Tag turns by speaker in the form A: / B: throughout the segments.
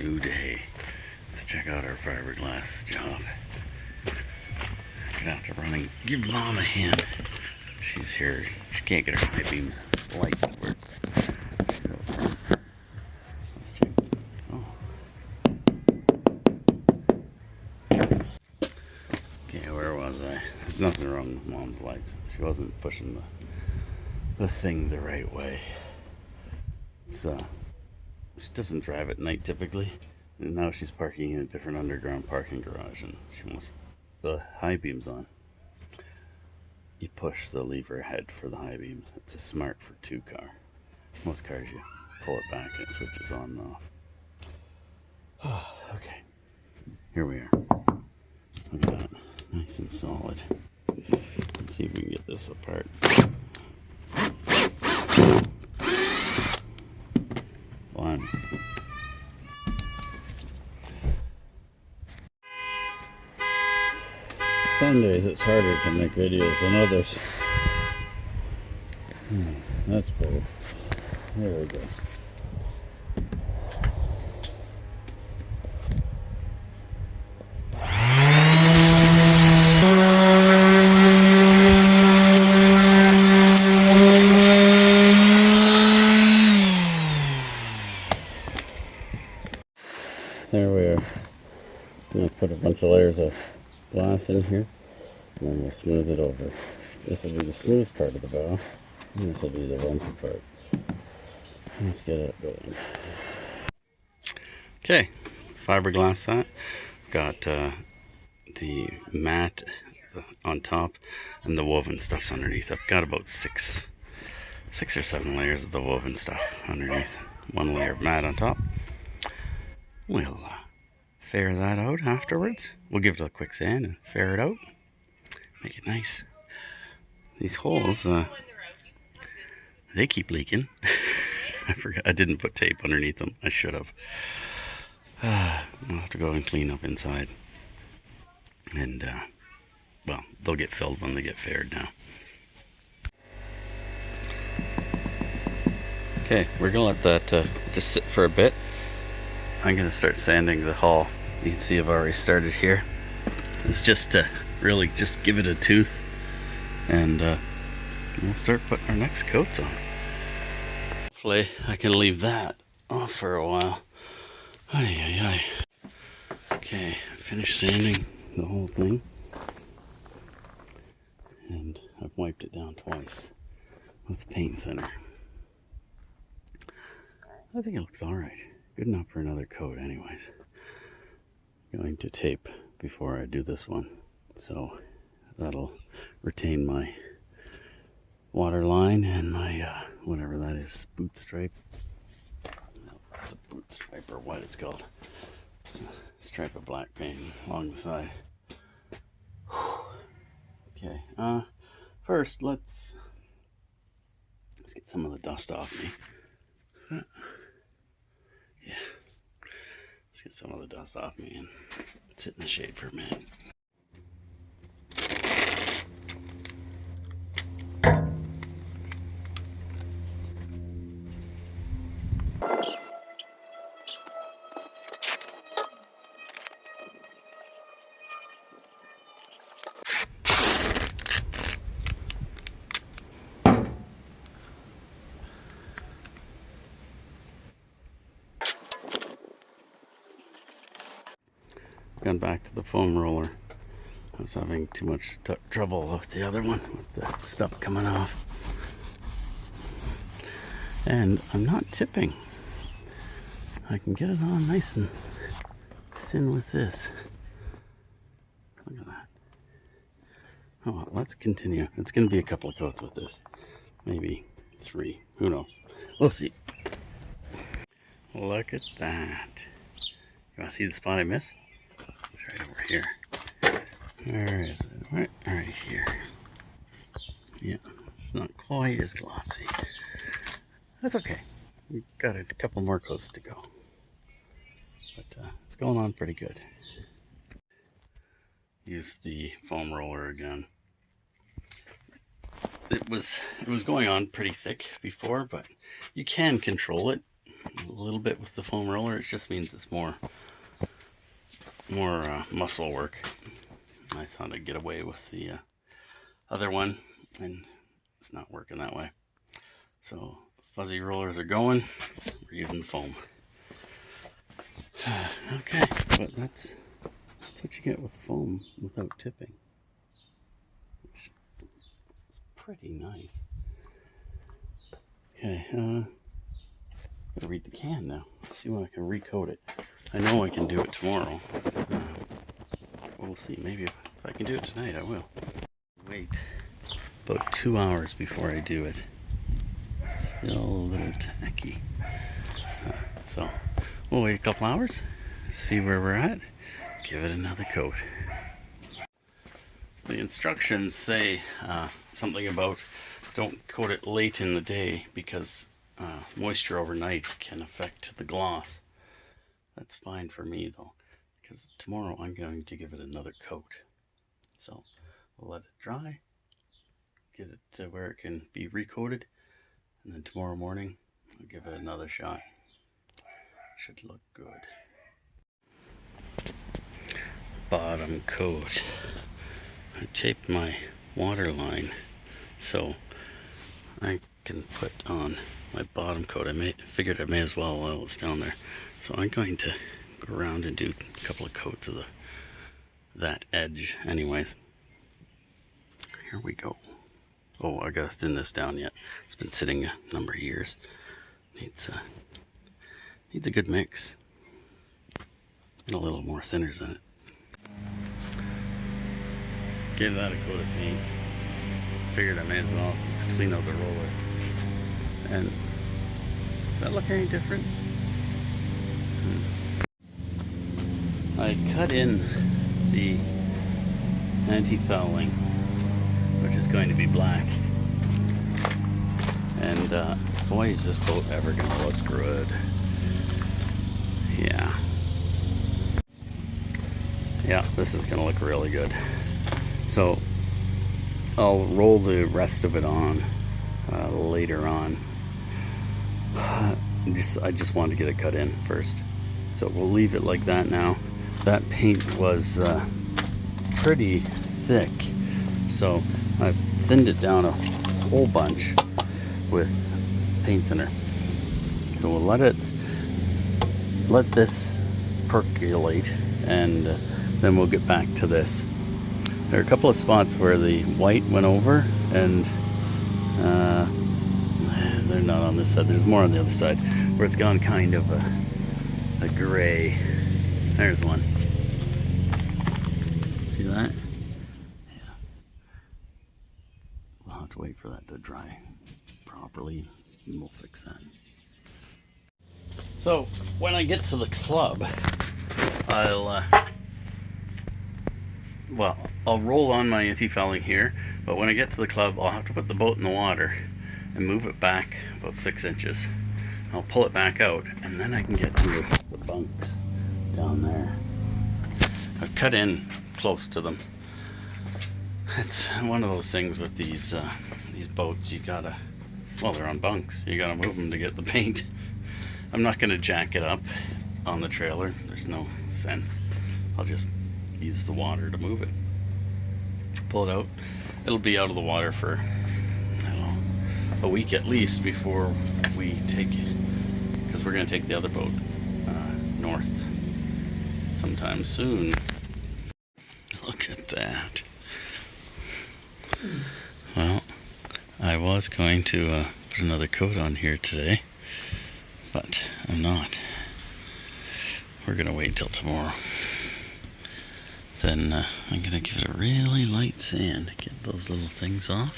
A: new day. Let's check out our fiberglass job. Gonna have to run and give Mom a hand. She's here. She can't get her high beams light to work. Let's check. Oh. Okay, where was I? There's nothing wrong with Mom's lights. She wasn't pushing the thing the right way. So she doesn't drive at night typically, and now she's parking in a different underground parking garage, and she wants the high beams on. You push the lever ahead for the high beams. It's a smart for 2-car. Most cars you pull it back and it switches on and off. Okay, here we are. Look at that, nice and solid. Let's see if we can get this apart. One. Some days it's harder to make videos than others. That's better. There we go. There we are. I'm going to put a bunch of layers of glass in here, and then we'll smooth it over. This will be the smooth part of the bow, and this will be the bumpy part. Let's get it going. Okay, fiberglass that. Got the mat on top and the woven stuff's underneath. I've got about six or seven layers of the woven stuff underneath. One layer of mat on top. We'll fair that out afterwards. We'll give it a quick sand and fair it out. Make it nice. These holes, they keep leaking. I forgot, I didn't put tape underneath them. I should have. I'll have to go and clean up inside. And, well, they'll get filled when they get faired now. Okay, we're gonna let that just sit for a bit. I'm gonna start sanding the hull. You can see I've already started here. It's just to really just give it a tooth, and we'll start putting our next coats on. Hopefully I can leave that off for a while. Okay, finished sanding the whole thing, and I've wiped it down twice with paint thinner. I think it looks alright. Good enough for another coat anyways. I'm going to tape before I do this one, so that'll retain my water line and my whatever that is, boot stripe. No, it's a boot stripe, or what it's called. It's a stripe of black paint along the side. Okay, first let's get some of the dust off me. Yeah, let's get some of the dust off me and sit in the shade for a minute. Gone back to the foam roller. I was having too much trouble with the other one, with the stuff coming off. And I'm not tipping. I can get it on nice and thin with this. Look at that. Oh, well, let's continue. It's going to be a couple of coats with this. Maybe 3. Who knows? We'll see. Look at that. You want to see the spot I missed? It's right over here. Where is it? Right here. Yeah, it's not quite as glossy. That's okay. We've got a couple more coats to go. But it's going on pretty good. Use the foam roller again. It was going on pretty thick before, but you can control it. a little bit with the foam roller. It just means it's more muscle work. I thought I'd get away with the other one, and it's not working that way. So fuzzy rollers are going. We're using foam. Okay, but that's what you get with foam without tipping. It's pretty nice. Okay, gotta read the can now. See when I can recoat it. I know I can do it tomorrow. We'll see. Maybe if I can do it tonight, I will. Wait about 2 hours before I do it. Still a little tacky. So we'll wait a couple hours, see where we're at, give it another coat. The instructions say something about don't coat it late in the day because moisture overnight can affect the gloss. That's fine for me though, because tomorrow I'm going to give it another coat. So we'll let it dry, get it to where it can be recoated, and then tomorrow morning I'll give it another shot. Should look good. Bottom coat. I taped my water line so I can put on my bottom coat. I figured I may as well while it's down there. So I'm going to go around and do a couple of coats of that edge anyways. Here we go. Oh, I gotta thin this down yet. It's been sitting a number of years. Needs a good mix. And a little more thinners in it. Gave that a coat of paint. Figured I may as well clean out the roller. And does that look any different? I cut in the anti-fouling, which is going to be black. And boy, is this boat ever gonna look good. Yeah, this is gonna look really good. So I'll roll the rest of it on later on. I just wanted to get it cut in first. So we'll leave it like that now. That paint was pretty thick, so I've thinned it down a whole bunch with paint thinner. So we'll let this percolate, and then we'll get back to this. There are a couple of spots where the white went over, and they're not on this side. There's more on the other side where it's gone kind of a gray. There's one. See that? Yeah. We'll have to wait for that to dry properly, and we'll fix that. So when I get to the club, I'll roll on my anti-fouling here, but when I get to the club, I'll have to put the boat in the water and move it back about 6 inches. I'll pull it back out, and then I can get to the bunks down there. I've cut in close to them. It's one of those things with these boats. You gotta, well, they're on bunks. You gotta move them to get the paint. I'm not gonna jack it up on the trailer. There's no sense. I'll just use the water to move it. Pull it out. It'll be out of the water for, I don't know, a week at least before we take it, because we're gonna take the other boat north sometime soon. Look at that. Well, I was going to put another coat on here today, but I'm not. We're gonna wait till tomorrow. Then I'm gonna give it a really light sand to get those little things off,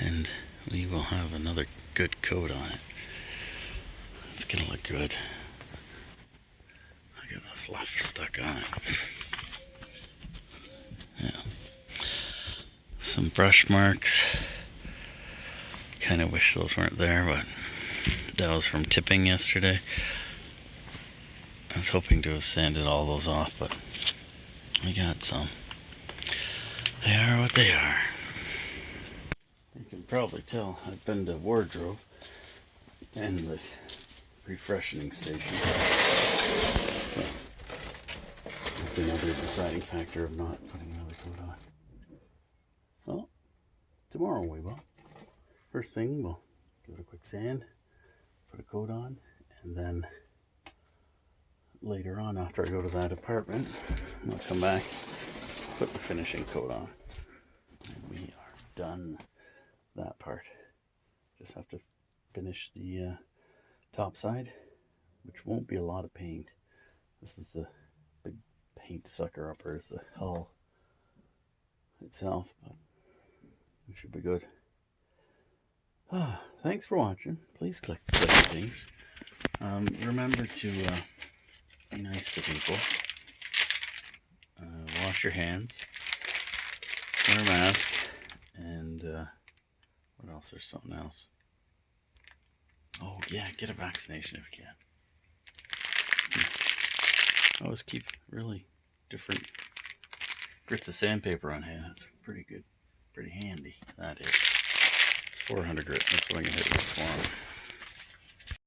A: and we will have another good coat on it. It's gonna look good. I got the fluff stuck on it. Yeah. Some brush marks. Kind of wish those weren't there, but that was from tipping yesterday. I was hoping to have sanded all those off, but we got some. They are what they are. You can probably tell I've been to wardrobe. and the refreshing station. So that's another deciding factor of not putting another coat on. Well, tomorrow we will. First thing, we'll give it a quick sand, put a coat on, and then later on, after I go to that apartment, I'll come back, put the finishing coat on, and we are done that part. Just have to finish the top side, which won't be a lot of paint. This is the big paint sucker upper, is the hull itself, but it should be good. Thanks for watching. Please click the things. Remember to be nice to people. Wash your hands. Wear a mask. And what else? There's something else. Oh yeah, get a vaccination if you can. Always keep really different grits of sandpaper on hand. That's pretty good, pretty handy. That is. It's 400 grit. That's what I'm gonna hit with tomorrow.